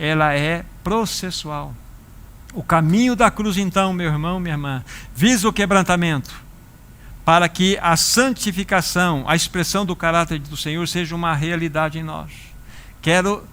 ela é processual. O caminho da cruz, então, meu irmão, minha irmã, visa o quebrantamento, para que a santificação, a expressão do caráter do Senhor seja uma realidade em nós. Quero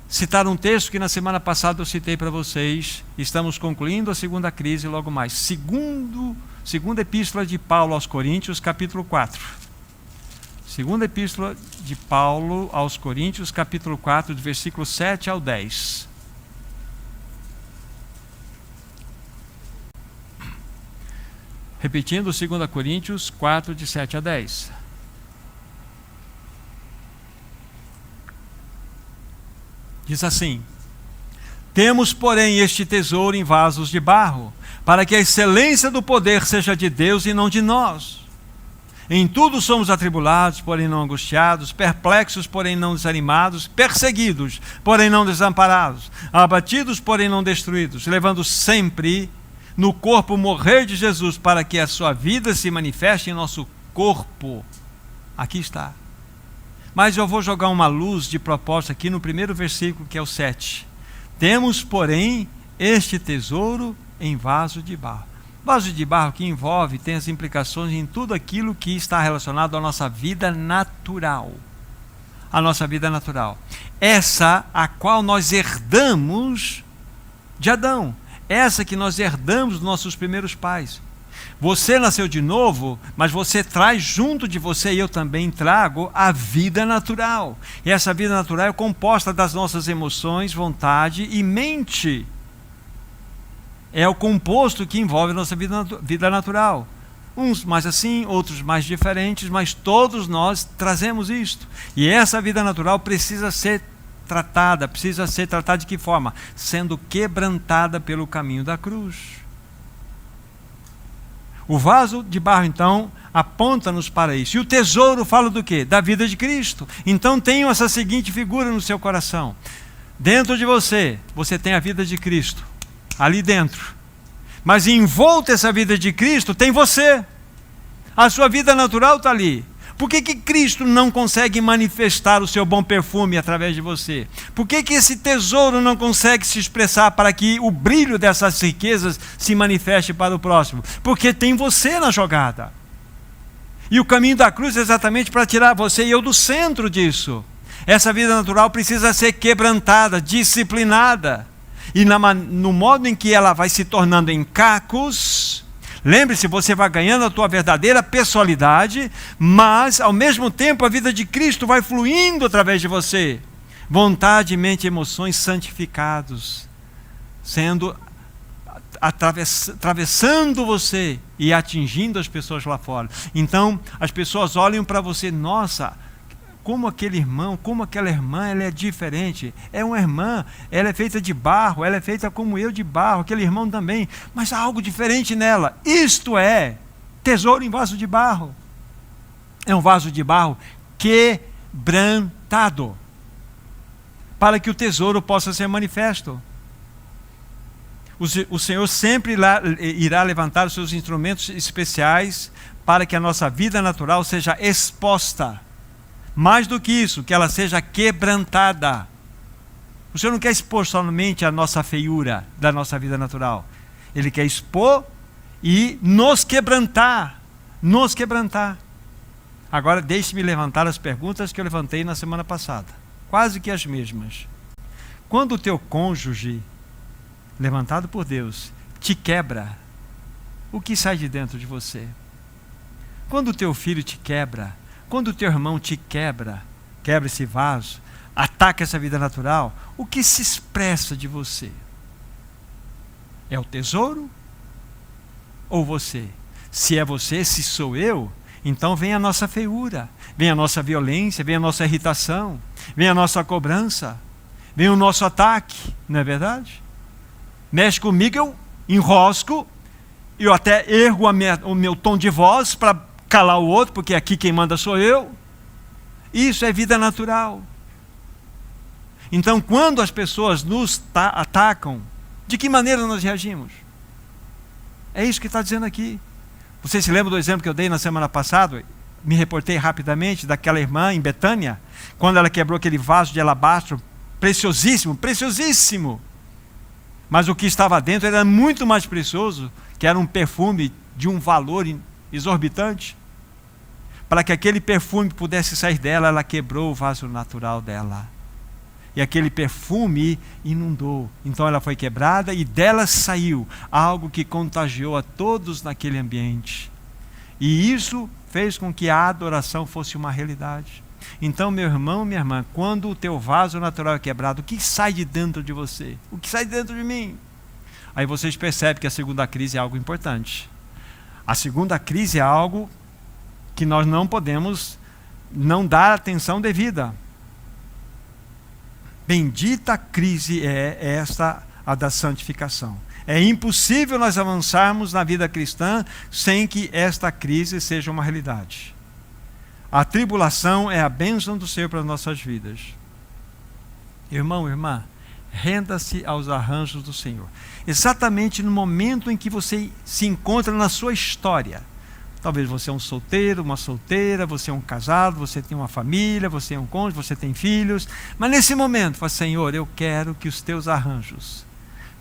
citar um texto que na semana passada eu citei para vocês. Estamos concluindo a segunda crise logo mais. Segunda epístola de Paulo aos Coríntios, capítulo 4. Segunda epístola de Paulo aos Coríntios, capítulo 4, de versículo 7 ao 10. Repetindo, 2 Coríntios 4, de 7 a 10. Diz assim: temos, porém, este tesouro em vasos de barro, para que a excelência do poder seja de Deus e não de nós. Em tudo somos atribulados, porém não angustiados, perplexos, porém não desanimados, perseguidos, porém não desamparados, abatidos, porém não destruídos, levando sempre no corpo o morrer de Jesus, para que a sua vida se manifeste em nosso corpo. Aqui está. Mas eu vou jogar uma luz de propósito aqui no primeiro versículo, que é o 7. Temos, porém, este tesouro em vaso de barro. Vaso de barro que envolve, tem as implicações em tudo aquilo que está relacionado à nossa vida natural. A nossa vida natural. Essa a qual nós herdamos de Adão. Essa que nós herdamos dos nossos primeiros pais. Você nasceu de novo, mas você traz junto de você, e eu também trago, a vida natural. E essa vida natural é composta das nossas emoções, vontade e mente. É o composto que envolve a nossa vida natural. Uns mais assim, outros mais diferentes, mas todos nós trazemos isto. E essa vida natural precisa ser tratada de que forma? Sendo quebrantada pelo caminho da cruz. O vaso de barro, então, aponta-nos para isso. E o tesouro fala do quê? Da vida de Cristo. Então tenha essa seguinte figura no seu coração. Dentro de você, você tem a vida de Cristo. Ali dentro. Mas envolta essa vida de Cristo, tem você. A sua vida natural está ali. Por que Cristo não consegue manifestar o seu bom perfume através de você? Por que esse tesouro não consegue se expressar para que o brilho dessas riquezas se manifeste para o próximo? Porque tem você na jogada. E o caminho da cruz é exatamente para tirar você e eu do centro disso. Essa vida natural precisa ser quebrantada, disciplinada. E no modo em que ela vai se tornando em cacos, lembre-se, você vai ganhando a tua verdadeira pessoalidade, mas ao mesmo tempo a vida de Cristo vai fluindo através de você. Vontade, mente e emoções santificados, sendo atravessando você e atingindo as pessoas lá fora. Então as pessoas olham para você, nossa, como aquele irmão, como aquela irmã, ela é diferente. É uma irmã, ela é feita de barro, ela é feita como eu de barro, aquele irmão também, mas há algo diferente nela. Isto é tesouro em vaso de barro. É um vaso de barro quebrantado, para que o tesouro possa ser manifesto. O Senhor sempre irá levantar os seus instrumentos especiais para que a nossa vida natural seja exposta. Mais do que isso, que ela seja quebrantada. O Senhor não quer expor somente a nossa feiura da nossa vida natural. Ele quer expor e nos quebrantar. Nos quebrantar. Agora deixe-me levantar as perguntas que eu levantei na semana passada. Quase que as mesmas. Quando o teu cônjuge, levantado por Deus, te quebra, o que sai de dentro de você? Quando o teu filho te quebra, quando o teu irmão te quebra esse vaso, ataca essa vida natural, o que se expressa de você? É o tesouro? Ou você? Se é você, se sou eu, então vem a nossa feiura, vem a nossa violência, vem a nossa irritação, vem a nossa cobrança, vem o nosso ataque, não é verdade? Mexe comigo, eu enrosco, eu até ergo o meu tom de voz para calar o outro, porque aqui quem manda sou eu. Isso é vida natural. Então, quando as pessoas nos atacam, de que maneira nós reagimos? É isso que está dizendo aqui. Você se lembra do exemplo que eu dei na semana passada? Me reportei rapidamente daquela irmã em Betânia, quando ela quebrou aquele vaso de alabastro preciosíssimo, preciosíssimo. Mas o que estava dentro era muito mais precioso, que era um perfume de um valor exorbitante. Para que aquele perfume pudesse sair dela, ela quebrou o vaso natural dela. E aquele perfume inundou. Então ela foi quebrada e dela saiu algo que contagiou a todos naquele ambiente. E isso fez com que a adoração fosse uma realidade. Então, meu irmão, minha irmã, quando o teu vaso natural é quebrado, o que sai de dentro de você? O que sai de dentro de mim? Aí vocês percebem que a segunda crise é algo importante. A segunda crise é algo que nós não podemos não dar atenção devida. Bendita crise é esta, a da santificação. É impossível nós avançarmos na vida cristã sem que esta crise seja uma realidade. A tribulação é a bênção do Senhor para as nossas vidas. Irmão, irmã, renda-se aos arranjos do Senhor. Exatamente no momento em que você se encontra na sua história. Talvez você é um solteiro, uma solteira, você é um casado, você tem uma família, você é um cônjuge, você tem filhos. Mas nesse momento, fala, Senhor, eu quero que os teus arranjos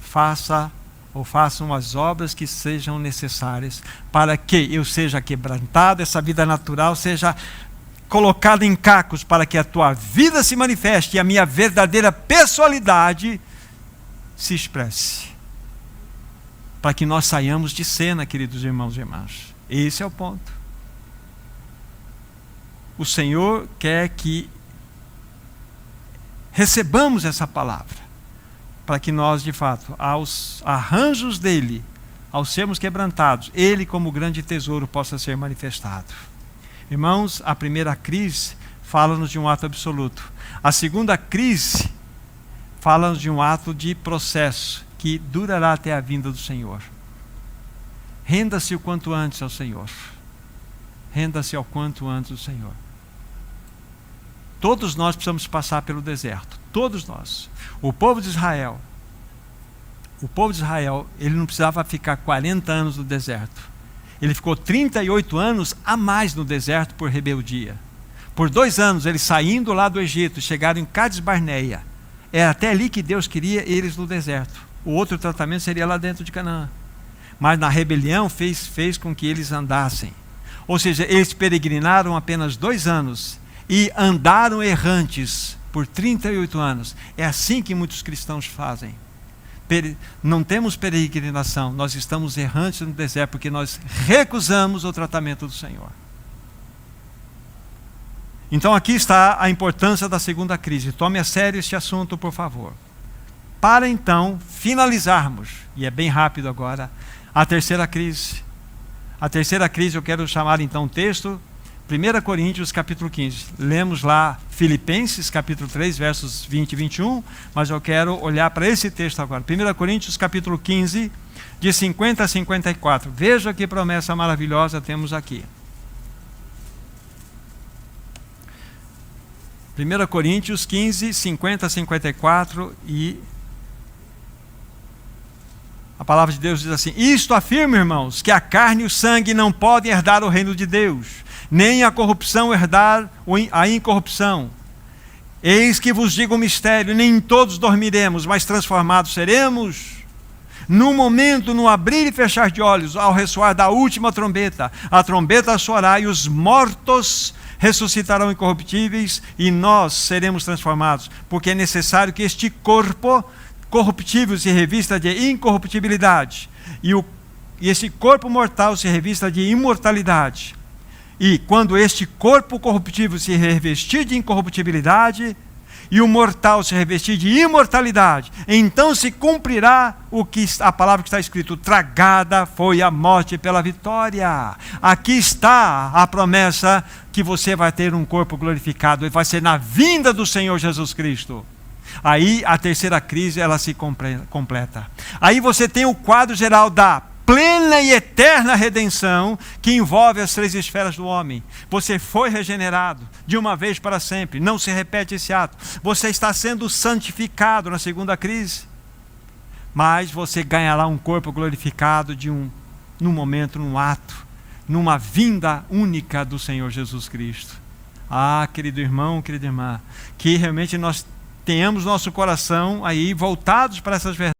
façam as obras que sejam necessárias para que eu seja quebrantado, essa vida natural seja colocada em cacos, para que a tua vida se manifeste e a minha verdadeira pessoalidade se expresse. Para que nós saiamos de cena, queridos irmãos e irmãs. Esse é o ponto. O Senhor quer que recebamos essa palavra, para que nós, de fato, aos arranjos dele, ao sermos quebrantados, ele como grande tesouro possa ser manifestado. Irmãos, a primeira crise fala-nos de um ato absoluto. A segunda crise fala-nos de um ato de processo que durará até a vinda do Senhor. Renda-se o quanto antes ao Senhor. Renda-se ao quanto antes do Senhor. Todos nós precisamos passar pelo deserto. Todos nós. O povo de Israel, ele não precisava ficar 40 anos no deserto. Ele ficou 38 anos a mais no deserto por rebeldia. Por 2 anos, eles saindo lá do Egito, chegaram em Cádiz Barneia. É até ali que Deus queria eles no deserto. O outro tratamento seria lá dentro de Canaã. Mas na rebelião fez com que eles andassem. Ou seja, eles peregrinaram apenas 2 anos e andaram errantes por 38 anos. É assim que muitos cristãos fazem. Não temos peregrinação, nós estamos errantes no deserto porque nós recusamos o tratamento do Senhor. Então aqui está a importância da segunda crise. Tome a sério este assunto, por favor. Para então finalizarmos, e é bem rápido agora, a terceira crise. A terceira crise eu quero chamar então o texto, 1 Coríntios capítulo 15. Lemos lá Filipenses capítulo 3, versos 20 e 21, mas eu quero olhar para esse texto agora. 1 Coríntios capítulo 15, de 50 a 54. Veja que promessa maravilhosa temos aqui. 1 Coríntios 15, 50 a 54, e a palavra de Deus diz assim: isto afirma, irmãos, que a carne e o sangue não podem herdar o reino de Deus, nem a corrupção herdar a incorrupção. Eis que vos digo um mistério: nem todos dormiremos, mas transformados seremos. No momento, no abrir e fechar de olhos, ao ressoar da última trombeta, a trombeta soará e os mortos ressuscitarão incorruptíveis e nós seremos transformados, porque é necessário que este corpo corruptível se revista de incorruptibilidade e esse corpo mortal se revista de imortalidade. E quando este corpo corruptível se revestir de incorruptibilidade e o mortal se revestir de imortalidade, então se cumprirá a palavra que está escrito: tragada foi a morte pela vitória. Aqui está a promessa que você vai ter um corpo glorificado, e vai ser na vinda do Senhor Jesus Cristo. Aí a terceira crise ela se completa. Aí você tem o quadro geral da plena e eterna redenção, que envolve as 3 esferas do homem. Você foi regenerado de uma vez para sempre, não se repete esse ato. Você está sendo santificado na segunda crise, mas você ganhará um corpo glorificado num momento, num ato, numa vinda única do Senhor Jesus Cristo. Ah, querido irmão, querida irmã, que realmente nós tenhamos nosso coração aí voltados para essas verdades.